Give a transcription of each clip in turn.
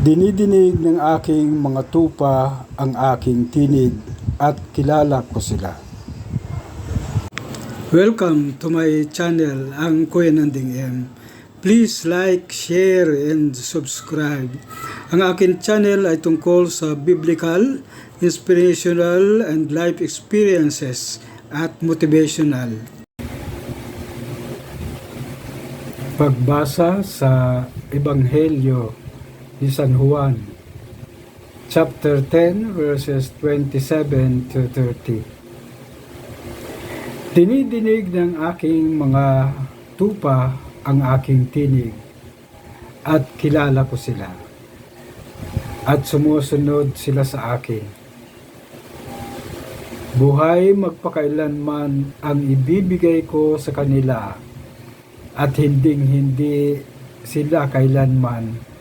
Dinidinig ng aking mga tupa ang aking tinig at kilala ko sila. Welcome to my channel, ang Kuya Nanding M. Please like, share, and subscribe. Ang aking channel ay tungkol sa biblical, inspirational, and life experiences at motivational. Pagbasa sa Ebanghelyo ni San Juan, chapter 10, verses 27 to 30. Dinidinig ng aking mga tupa ang aking tinig, at kilala ko sila, at sumusunod sila sa akin. Buhay magpakailanman ang ibibigay ko sa kanila, at hinding-hindi sila kailanman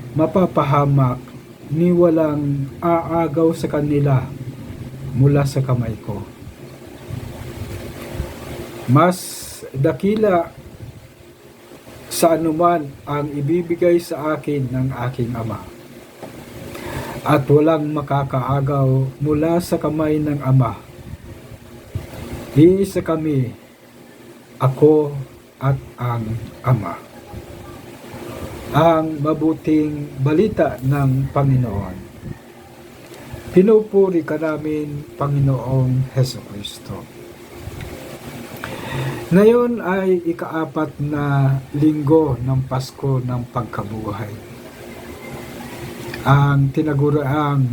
mapapahamak ni walang aagaw sa kanila mula sa kamay ko. Mas dakila sa anuman ang ibibigay sa akin ng aking Ama, at walang makakaagaw mula sa kamay ng Ama. Iisa kami, ako at ang Ama. Ang mabuting balita ng Panginoon. Pinupuri ka namin, Panginoong Hesukristo. Ngayon ay ika-4 na linggo ng Pasko ng Pagkabuhay. Ang tinaguriang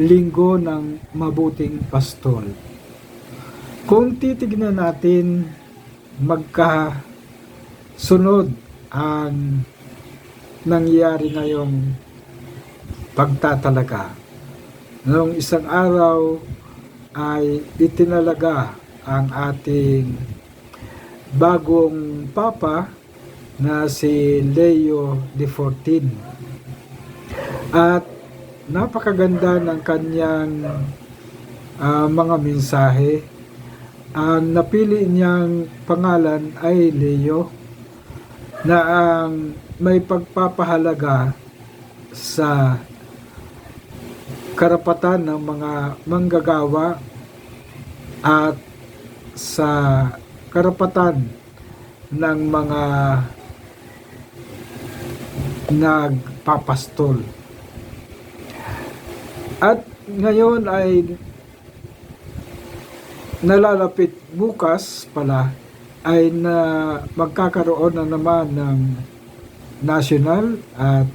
linggo ng mabuting pastol. Kung titignan natin, magkasunod ang nangyari ngayong pagtatalaga. Noong isang araw ay itinalaga ang ating bagong Papa na si Leo XIV. At napakaganda ng kanyang mga mensahe. Ang napili niyang pangalan ay Leo, na ang may pagpapahalaga sa karapatan ng mga manggagawa at sa karapatan ng mga nagpapastol. At ngayon ay nalalapit, bukas pala ay na magkakaroon na naman ng national at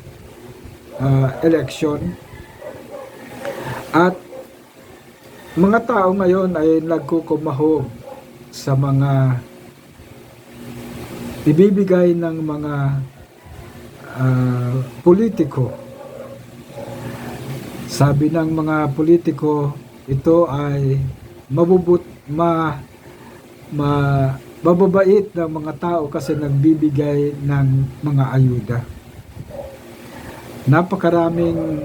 election. At mga tao ngayon ay nagkukumahog sa mga ibibigay ng mga politiko. Sabi ng mga politiko, ito ay mababait ng mga tao kasi nagbibigay ng mga ayuda. Napakaraming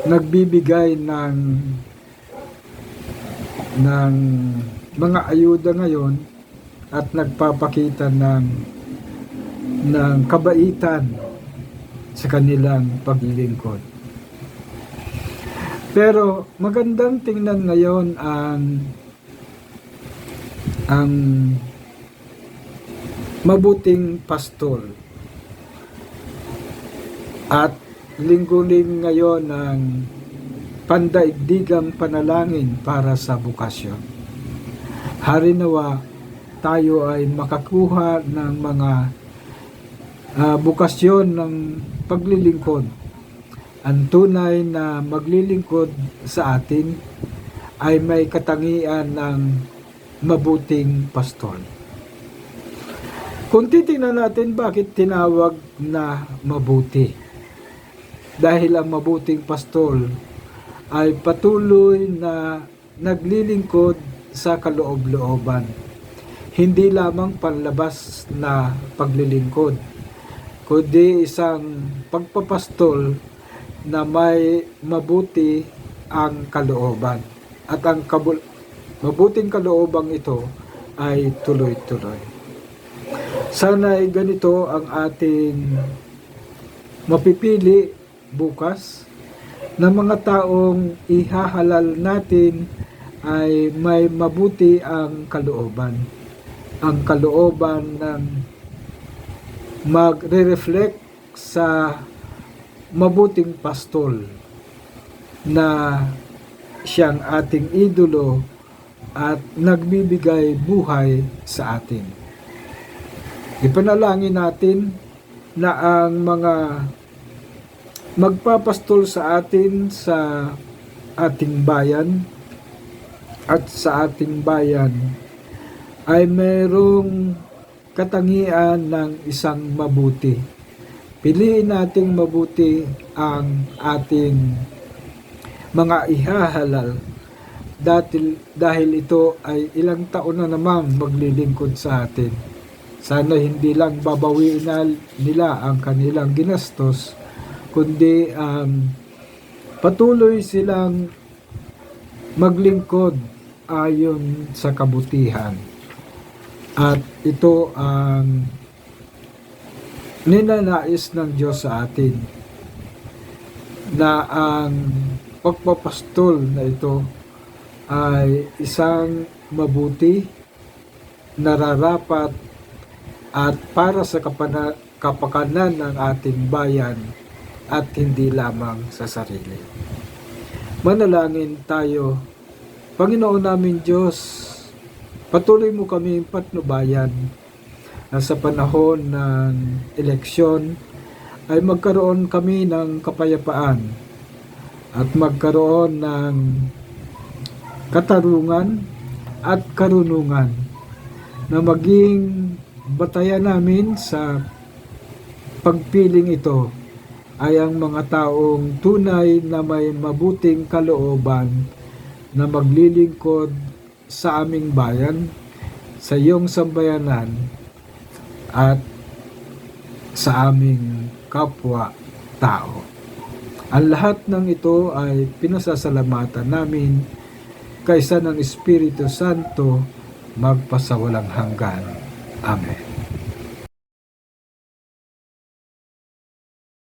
nagbibigay ng mga ayuda ngayon at nagpapakita ng kabaitan sa kanilang paglilingkod. Pero magandang tingnan ngayon ang mabuting pastol. At linggo din ngayon ng pandaigdigang panalangin para sa bukasyon. Harinawa tayo ay makakuha ng mga bukasyon ng paglilingkod. Ang tunay na maglilingkod sa atin ay may katangian ng mabuting pastol. Kung titingnan natin bakit tinawag na mabuti, dahil ang mabuting pastol ay patuloy na naglilingkod sa kaloob-looban, hindi lamang panlabas na paglilingkod, kundi isang pagpapastol na may mabuti ang kalooban. At ang mabuting kaloobang ito ay tuloy-tuloy. Sana ay ganito ang ating mapipili bukas na mga taong ihahalal natin ay may mabuti ang kalooban. Ang kalooban ng magre-reflect sa mabuting pastol na siyang ating idolo at nagbibigay buhay sa atin. Ipanalangin natin na ang mga magpapastol sa atin sa ating bayan at sa ating bayan ay mayroong katangian ng isang mabuti. Piliin nating mabuti ang ating mga ihahalal dahil ito ay ilang taon na namang maglilingkod sa atin. Sana hindi lang babawiin nila ang kanilang ginastos, kundi patuloy silang maglingkod ayon sa kabutihan. At ito ang ninanais ng Diyos sa atin, na ang pagpapastol na ito ay isang mabuti, nararapat at para sa kapakanan ng ating bayan at hindi lamang sa sarili. Manalangin tayo. Panginoon namin Diyos, patuloy mo kami patnubayan na sa panahon ng eleksyon ay magkaroon kami ng kapayapaan at magkaroon ng katarungan at karunungan na maging batayan namin sa pagpiling ito ay ang mga taong tunay na may mabuting kalooban na maglilingkod sa aming bayan, sa iyong sambayanan at sa aming kapwa-tao. Ang lahat ng ito ay pinasasalamatan namin kaysa ng Espiritu Santo magpasawalang hanggan. Amen.